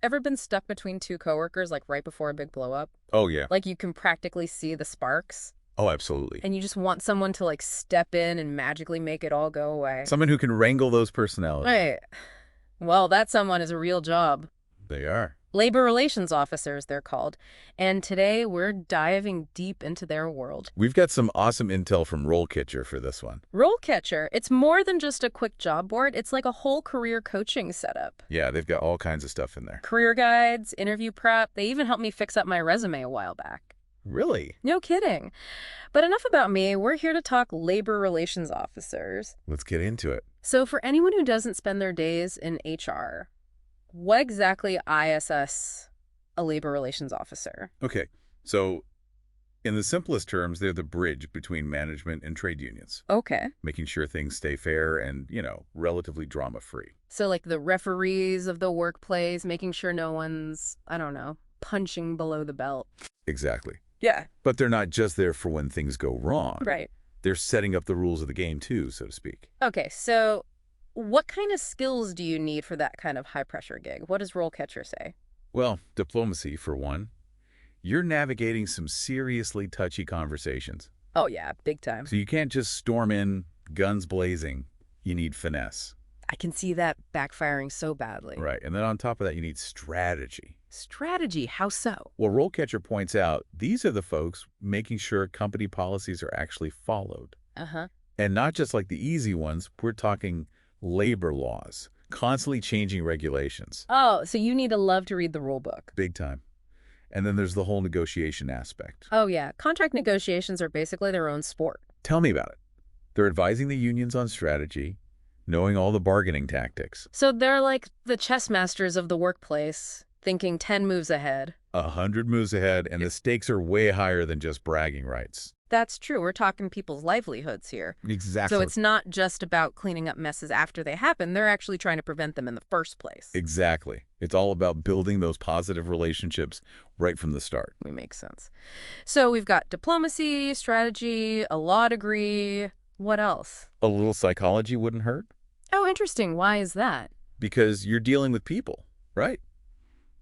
Ever been stuck between two coworkers, like right before a big blow up? Oh, yeah. Like you can practically see the sparks, Oh, absolutely. and you just want someone to like step in and magically make it all go away. Someone who can wrangle those personalities. Right. Well, that someone is a real job. They are. Labor relations officers, they're called. And today we're diving deep into their world. We've got some awesome intel from RoleCatcher for this one. RoleCatcher, it's more than just a quick job board. It's like a whole career coaching setup. Yeah, they've got all kinds of stuff in there. Career guides, interview prep. They even helped me fix up my resume a while back. Really? No kidding. But enough about me. We're here to talk labor relations officers. Let's get into it. So for anyone who doesn't spend their days in HR, what exactly ISS a labor relations officer? Okay, so in the simplest terms, they're the bridge between management and trade unions, Okay. making sure things stay fair and, relatively drama-free. So like the referees of the workplace, making sure no one's, I don't know, punching below the belt. Exactly. Yeah. But they're not just there for when things go wrong. Right. They're setting up the rules of the game too, so to speak. Okay, so what kind of skills do you need for that kind of high-pressure gig? What does RoleCatcher say? Well, diplomacy, for one. You're navigating some seriously touchy conversations. Oh, yeah, big time. So you can't just storm in, guns blazing. You need finesse. I can see that backfiring so badly. Right. And then on top of that, you need strategy. Strategy, how so? Well, RoleCatcher points out these are the folks making sure company policies are actually followed. Uh-huh. And not just like the easy ones. We're talking labor laws, constantly changing regulations. Oh, so you need to love to read the rule book. Big time. And then there's the whole negotiation aspect. Oh, yeah. Contract negotiations are basically their own sport. Tell me about it. They're advising the unions on strategy, knowing all the bargaining tactics. So they're like the chess masters of the workplace, thinking 10 moves ahead. 100 moves ahead, and the stakes are way higher than just bragging rights. That's true. We're talking people's livelihoods here. Exactly. So it's not just about cleaning up messes after they happen. They're actually trying to prevent them in the first place. Exactly. It's all about building those positive relationships right from the start. We make sense. So we've got diplomacy, strategy, a law degree. What else? A little psychology wouldn't hurt, Oh, interesting. Why is that? because you're dealing with people, right?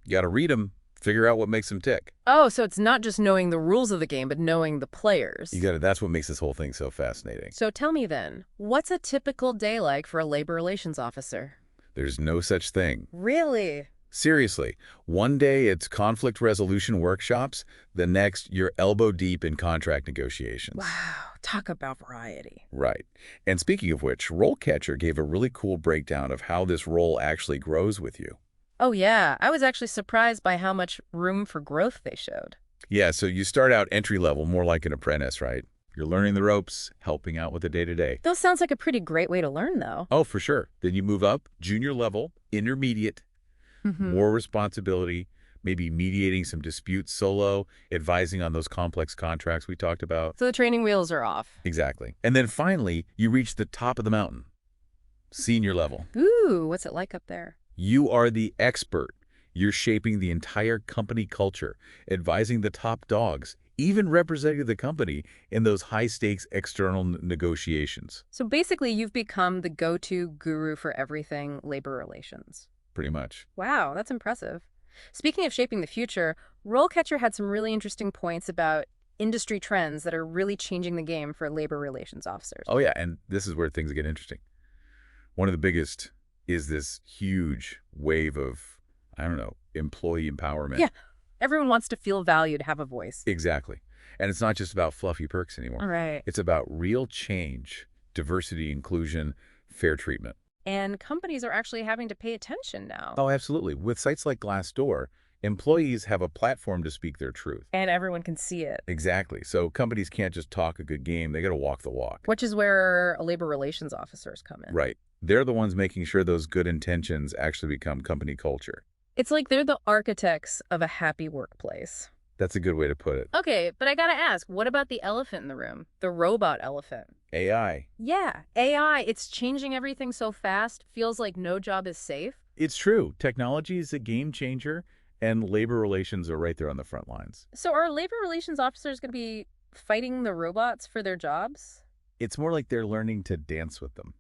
You got to read them, figure out what makes them tick. Oh, so it's not just knowing the rules of the game, but knowing the players. You got to. That's what makes this whole thing so fascinating. So tell me then, what's a typical day like for a labor relations officer? There's no such thing. Really? Seriously, one day it's conflict resolution workshops, the next you're elbow deep in contract negotiations. Wow, talk about variety. Right. And speaking of which, RoleCatcher gave a really cool breakdown of how this role actually grows with you. Oh yeah, I was actually surprised by how much room for growth they showed. Yeah, so you start out entry level, more like an apprentice, right? You're learning the ropes, helping out with the day-to-day. That sounds like a pretty great way to learn, though. Oh, for sure. Then you move up, junior level, intermediate, more responsibility, maybe mediating some disputes solo, advising on those complex contracts we talked about. So the training wheels are off. Exactly. And then finally, you reach the top of the mountain, senior level. Ooh, what's it like up there? You are the expert. You're shaping the entire company culture, advising the top dogs, even representing the company in those high-stakes external negotiations. So basically, you've become the go-to guru for everything labor relations. Pretty much. Wow, that's impressive. Speaking of shaping the future, RoleCatcher had some really interesting points about industry trends that are really changing the game for labor relations officers. Oh, yeah, and this is where things get interesting. One of the biggest is this huge wave of, I don't know, employee empowerment. Yeah, everyone wants to feel valued, have a voice. Exactly. And it's not just about fluffy perks anymore. All right. It's about real change, diversity, inclusion, fair treatment. And companies are actually having to pay attention now. Oh, absolutely. With sites like Glassdoor, employees have a platform to speak their truth. And everyone can see it. Exactly. So companies can't just talk a good game. They got to walk the walk. Which is where labor relations officers come in. Right. They're the ones making sure those good intentions actually become company culture. It's like they're the architects of a happy workplace. That's a good way to put it. Okay, but I gotta ask, what about the elephant in the room? The robot elephant. AI. Yeah, AI, it's changing everything so fast, feels like no job is safe. It's true. Technology is a game changer, and labor relations are right there on the front lines. So are labor relations officers going to be fighting the robots for their jobs? It's more like they're learning to dance with them.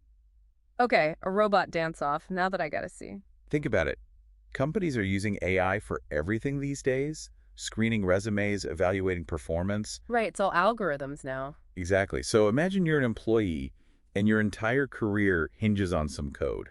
Okay, a robot dance-off, now that I gotta see. Think about it. Companies are using AI for everything these days, screening resumes, evaluating performance. Right, it's all algorithms now. Exactly. So imagine you're an employee and your entire career hinges on some code.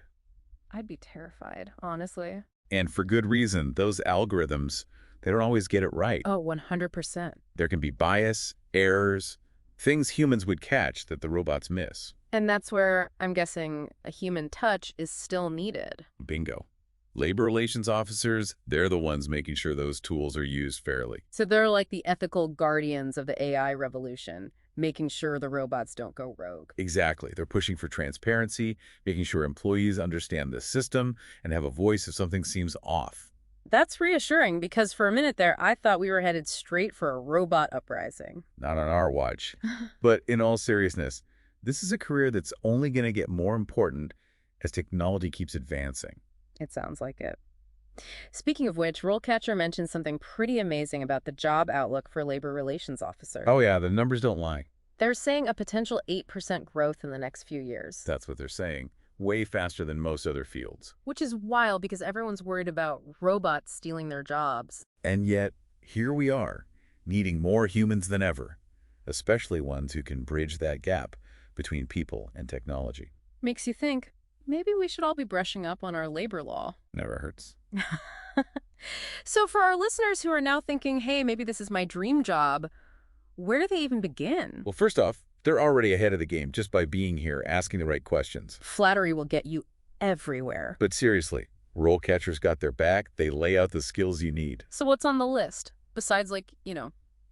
I'd be terrified, honestly. And for good reason, those algorithms, they don't always get it right. Oh, 100%. There can be bias, errors, things humans would catch that the robots miss. And that's where I'm guessing a human touch is still needed. Bingo. Labor relations officers, they're the ones making sure those tools are used fairly. So they're like the ethical guardians of the AI revolution, making sure the robots don't go rogue. Exactly. They're pushing for transparency, making sure employees understand the system and have a voice if something seems off. That's reassuring because for a minute there, I thought we were headed straight for a robot uprising. Not on our watch. But in all seriousness, this is a career that's only going to get more important as technology keeps advancing. It sounds like it. Speaking of which, RoleCatcher mentioned something pretty amazing about the job outlook for labor relations officer. Oh yeah, the numbers don't lie. They're saying a potential 8% growth in the next few years. That's what they're saying. Way faster than most other fields. Which is wild because everyone's worried about robots stealing their jobs. And yet, here we are, needing more humans than ever, especially ones who can bridge that gap between people and technology. Makes you think, maybe we should all be brushing up on our labor law. Never hurts. So for our listeners who are now thinking, hey, maybe this is my dream job, where do they even begin? Well, first off, they're already ahead of the game just by being here, asking the right questions. Flattery will get you everywhere. But seriously, RoleCatcher's got their back. They lay out the skills you need. So what's on the list? Besides, like,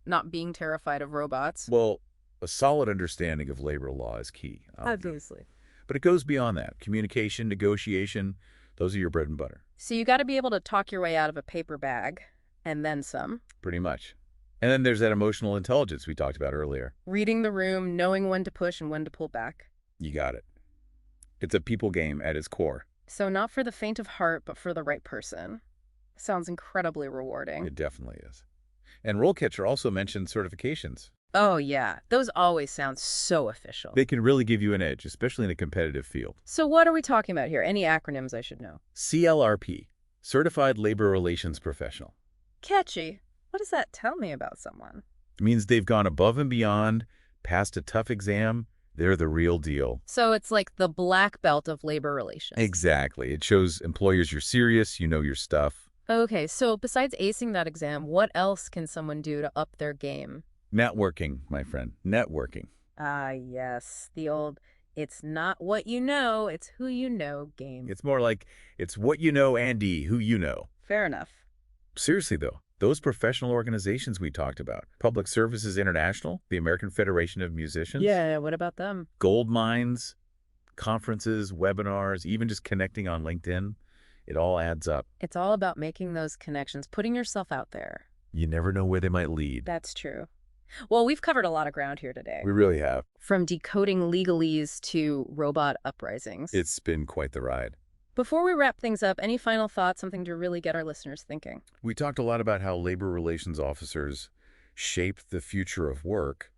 not being terrified of robots. Well, a solid understanding of labor law is key. Obviously. But it goes beyond that. Communication, negotiation, those are your bread and butter. So you got to be able to talk your way out of a paper bag, and then some. Pretty much. And then there's that emotional intelligence we talked about earlier. Reading the room, knowing when to push and when to pull back. You got it. It's a people game at its core. So not for the faint of heart, but for the right person. Sounds incredibly rewarding. It definitely is. And RoleCatcher also mentioned certifications. Oh, yeah. Those always sound so official. They can really give you an edge, especially in a competitive field. So what are we talking about here? Any acronyms I should know? CLRP, Certified Labor Relations Professional. Catchy. What does that tell me about someone? It means they've gone above and beyond, passed a tough exam. They're the real deal. So it's like the black belt of labor relations. Exactly. It shows employers you're serious, you know your stuff. Okay, so besides acing that exam, what else can someone do to up their game? Networking, my friend. Networking. Ah, yes. The old, it's not what you know, it's who you know game. It's more like, it's what you know, Andy, who you know. Fair enough. Seriously, though, those professional organizations we talked about, Public Services International, the American Federation of Musicians. Yeah, what about them? Gold mines, conferences, webinars, even just connecting on LinkedIn, it all adds up. It's all about making those connections, putting yourself out there. You never know where they might lead. That's true. Well, we've covered a lot of ground here today. We really have. From decoding legalese to robot uprisings. It's been quite the ride. Before we wrap things up, any final thoughts, something to really get our listeners thinking? We talked a lot about how labor relations officers shape the future of work,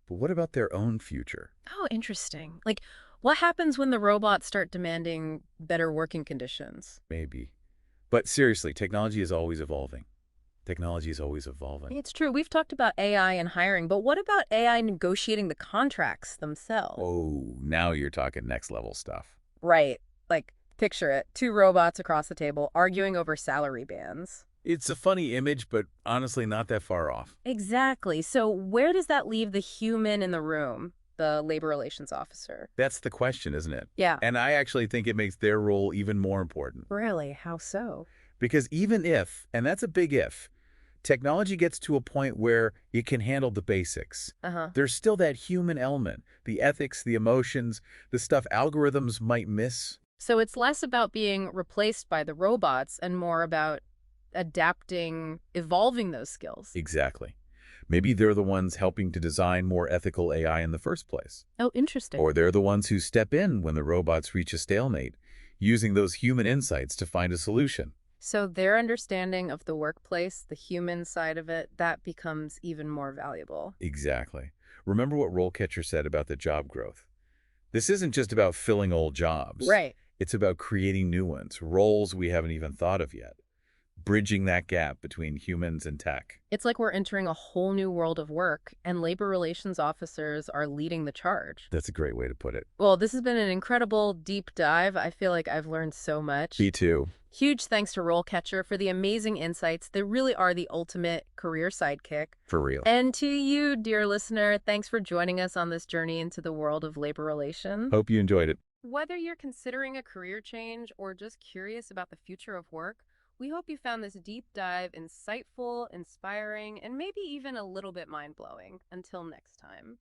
but what about their own future? Oh, interesting. Like, what happens when the robots start demanding better working conditions? Maybe. But seriously, technology is always evolving. Technology is always evolving. It's true. We've talked about AI and hiring, but what about AI negotiating the contracts themselves? Oh, now you're talking next level stuff. Right. Like, picture it. Two robots across the table arguing over salary bands. It's a funny image, but honestly not that far off. Exactly. So where does that leave the human in the room, the labor relations officer? That's the question, isn't it? Yeah. And I actually think it makes their role even more important. Really? How so? Because even if, and that's a big if, technology gets to a point where it can handle the basics, there's still that human element, the ethics, the emotions, the stuff algorithms might miss. So it's less about being replaced by the robots and more about adapting, evolving those skills. Exactly. Maybe they're the ones helping to design more ethical AI in the first place. Oh, interesting. Or they're the ones who step in when the robots reach a stalemate, using those human insights to find a solution. So their understanding of the workplace, the human side of it, that becomes even more valuable. Exactly. Remember what RoleCatcher said about the job growth. This isn't just about filling old jobs. Right. It's about creating new ones, roles we haven't even thought of yet, bridging that gap between humans and tech. It's like we're entering a whole new world of work, and labor relations officers are leading the charge. That's a great way to put it. Well, this has been an incredible deep dive. I feel like I've learned so much. Me too. Huge thanks to RoleCatcher for the amazing insights. They really are the ultimate career sidekick. For real. And to you, dear listener, thanks for joining us on this journey into the world of labor relations. Hope you enjoyed it. Whether you're considering a career change or just curious about the future of work, we hope you found this deep dive insightful, inspiring, and maybe even a little bit mind-blowing. Until next time.